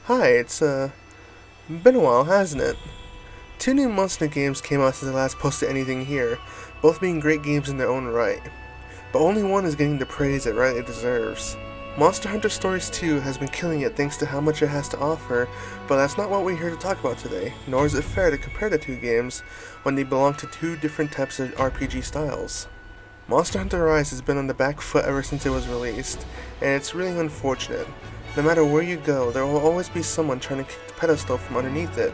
Hi, it's been a while, hasn't it? Two new Monster Hunter games came out since I last posted anything here, both being great games in their own right. But only one is getting the praise it rightly deserves. Monster Hunter Stories 2 has been killing it thanks to how much it has to offer, but that's not what we're here to talk about today, nor is it fair to compare the two games when they belong to two different types of RPG styles. Monster Hunter Rise has been on the back foot ever since it was released, and it's really unfortunate. No matter where you go, there will always be someone trying to kick the pedestal from underneath it,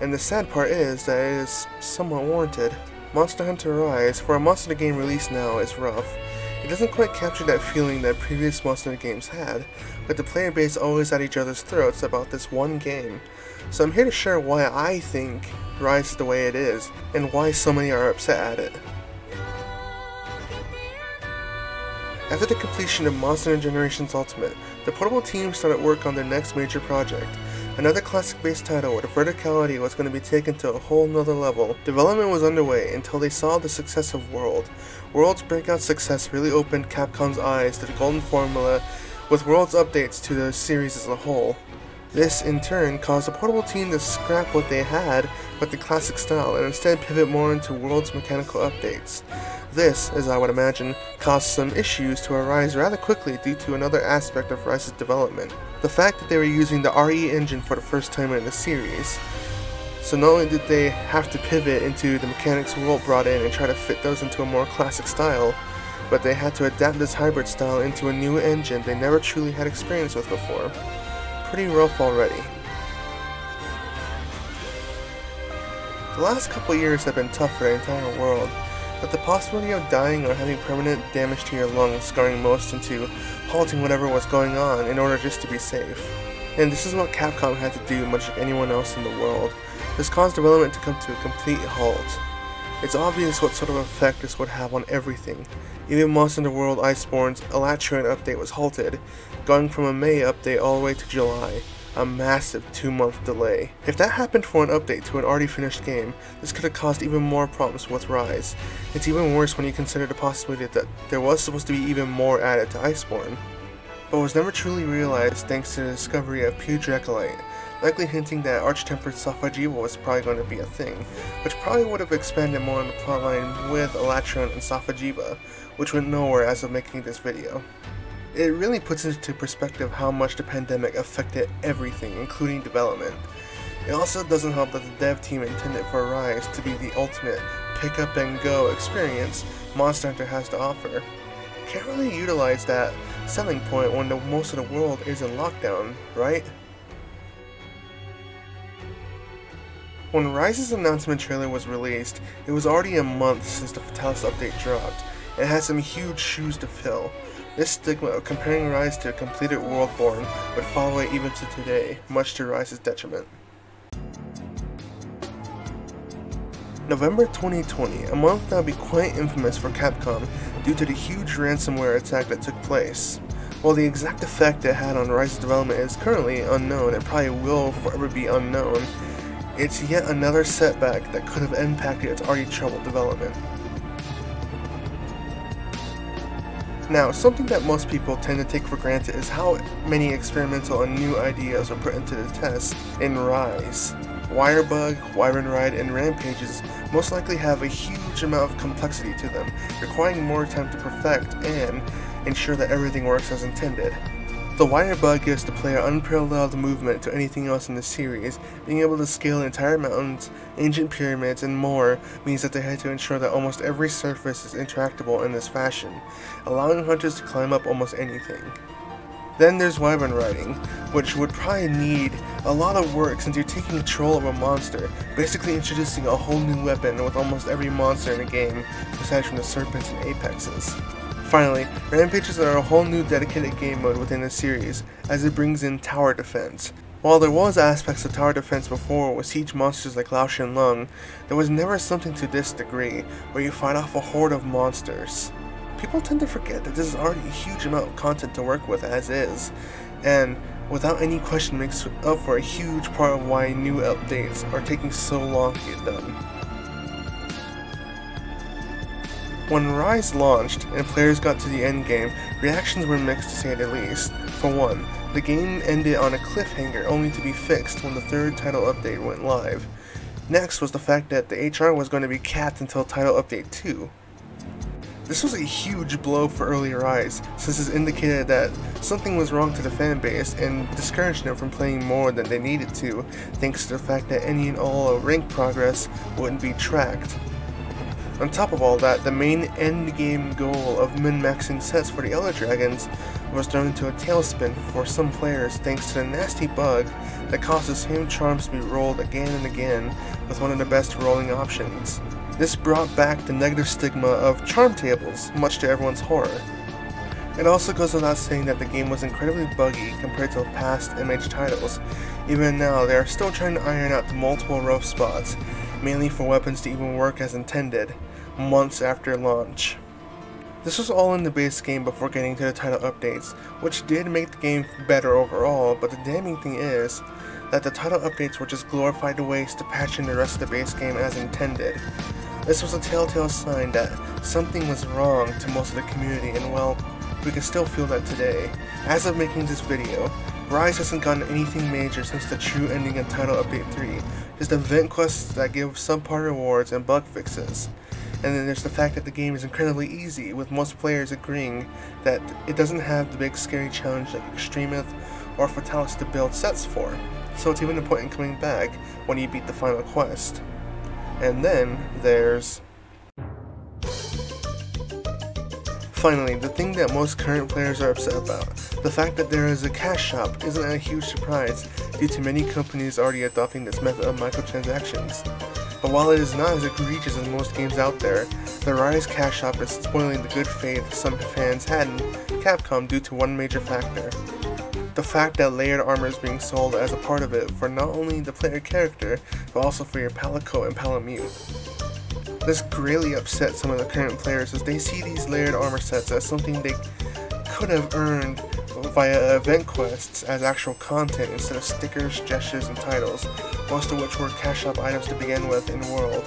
and the sad part is that it is somewhat warranted. Monster Hunter Rise, for a Monster Hunter game released now, is rough. It doesn't quite capture that feeling that previous Monster Hunter games had, with the player base always at each other's throats about this one game. So I'm here to share why I think Rise is the way it is, and why so many are upset at it. After the completion of Monster Hunter Generations Ultimate, the Portable team started work on their next major project. Another classic-based title where the verticality was going to be taken to a whole nother level. Development was underway until they saw the success of World. World's breakout success really opened Capcom's eyes to the golden formula, with World's updates to the series as a whole. This, in turn, caused the Portable team to scrap what they had with the classic style and instead pivot more into World's mechanical updates. This, as I would imagine, caused some issues to arise rather quickly due to another aspect of Rise's development. The fact that they were using the RE engine for the first time in the series. So not only did they have to pivot into the mechanics World brought in and try to fit those into a more classic style, but they had to adapt this hybrid style into a new engine they never truly had experience with before. Pretty rough already. The last couple years have been tough for the entire world, but the possibility of dying or having permanent damage to your lungs scarring most into halting whatever was going on in order just to be safe. And this is what Capcom had to do, much like anyone else in the world. This caused development to come to a complete halt. It's obvious what sort of effect this would have on everything. Even Monster Hunter World Iceborne's Elytron update was halted, going from a May update all the way to July. A massive 2-month delay. If that happened for an update to an already finished game, this could have caused even more problems with Rise. It's even worse when you consider the possibility that there was supposed to be even more added to Iceborne, but was never truly realized thanks to the discovery of Pure Dracolite, likely hinting that Arch-Tempered Safajiva was probably going to be a thing, which probably would have expanded more on the plotline with Elytron and Safajiva, which went nowhere as of making this video. It really puts into perspective how much the pandemic affected everything, including development. It also doesn't help that the dev team intended for Rise to be the ultimate pick-up-and-go experience Monster Hunter has to offer. Can't really utilize that selling point when most of the world is in lockdown, right? When Rise's announcement trailer was released, it was already a month since the Fatalis update dropped, and it had some huge shoes to fill. This stigma of comparing Rise to a completed Worldborn would follow it even to today, much to Rise's detriment. November 2020, a month that would be quite infamous for Capcom due to the huge ransomware attack that took place. While the exact effect it had on Rise's development is currently unknown and probably will forever be unknown, it's yet another setback that could have impacted its already troubled development. Now, something that most people tend to take for granted is how many experimental and new ideas are put into the test in Rise. Wirebug, Wyvern Ride, and Rampages most likely have a huge amount of complexity to them, requiring more time to perfect and ensure that everything works as intended. The Wirebug gives the player unparalleled movement to anything else in the series. Being able to scale entire mountains, ancient pyramids, and more means that they had to ensure that almost every surface is interactable in this fashion, allowing hunters to climb up almost anything. Then there's Wyvern Riding, which would probably need a lot of work since you're taking control of a monster, basically introducing a whole new weapon with almost every monster in the game, aside from the serpents and apexes. Finally, Rampages are a whole new dedicated game mode within the series, as it brings in tower defense. While there was aspects of tower defense before with siege monsters like Lao Shin Lung, there was never something to this degree, where you fight off a horde of monsters. People tend to forget that this is already a huge amount of content to work with as is, and without any question makes up for a huge part of why new updates are taking so long to get done. When Rise launched and players got to the endgame, reactions were mixed to say the least. For one, The game ended on a cliffhanger, only to be fixed when the third title update went live. Next was the fact that the HR was going to be capped until title update 2. This was a huge blow for early Rise, since it indicated that something was wrong to the fanbase and discouraged them from playing more than they needed to, thanks to the fact that any and all rank progress wouldn't be tracked. On top of all that, the main endgame goal of min-maxing sets for the Elder Dragons was thrown into a tailspin for some players thanks to the nasty bug that caused the same charms to be rolled again and again with one of the best rolling options. This brought back the negative stigma of charm tables, much to everyone's horror. It also goes without saying that the game was incredibly buggy compared to past MH titles. Even now, they are still trying to iron out the multiple rough spots, mainly for weapons to even work as intended, months after launch. This was all in the base game before getting to the title updates, which did make the game better overall, but the damning thing is that the title updates were just glorified ways to patch in the rest of the base game as intended. This was a telltale sign that something was wrong to most of the community, and well, we can still feel that today. As of making this video, Rise hasn't gotten anything major since the true ending in Title Update 3, just event quests that give subpar rewards and bug fixes. And then there's the fact that the game is incredibly easy, with most players agreeing that it doesn't have the big scary challenge like Extremith or Fatalis to build sets for, so it's even a point in coming back when you beat the final quest. And then there's... Finally, the thing that most current players are upset about, the fact that there is a cash shop isn't a huge surprise due to many companies already adopting this method of microtransactions. But while it is not as egregious as most games out there, the Rise cash shop is spoiling the good faith some fans had in Capcom due to one major factor. The fact that layered armor is being sold as a part of it for not only the player character, but also for your Palico and Palamute. This greatly upsets some of the current players as they see these layered armor sets as something they could have earned via event quests as actual content instead of stickers, gestures, and titles, most of which were cash shop items to begin with in World.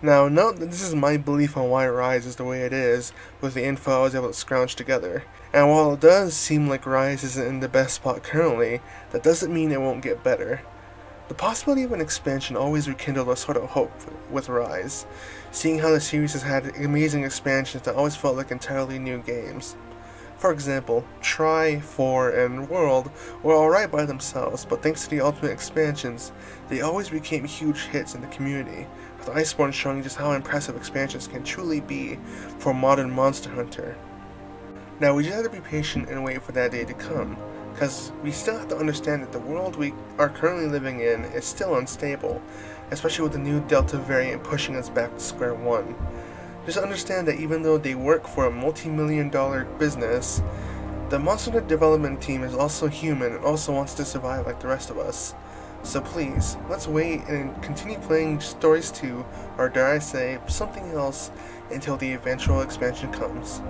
Now, note that this is my belief on why Rise is the way it is, with the info I was able to scrounge together. And while it does seem like Rise isn't in the best spot currently, that doesn't mean it won't get better. The possibility of an expansion always rekindled a sort of hope with Rise, seeing how the series has had amazing expansions that always felt like entirely new games. For example, Tri, 4, and World were alright by themselves, but thanks to the Ultimate expansions, they always became huge hits in the community, with Iceborne showing just how impressive expansions can truly be for modern Monster Hunter. Now we just have to be patient and wait for that day to come, because we still have to understand that the world we are currently living in is still unstable, especially with the new Delta variant pushing us back to square one. Just understand that even though they work for a multi-million-dollar business, the Monster Hunter development team is also human and also wants to survive like the rest of us. So please, let's wait and continue playing Stories 2, or dare I say, something else, until the eventual expansion comes.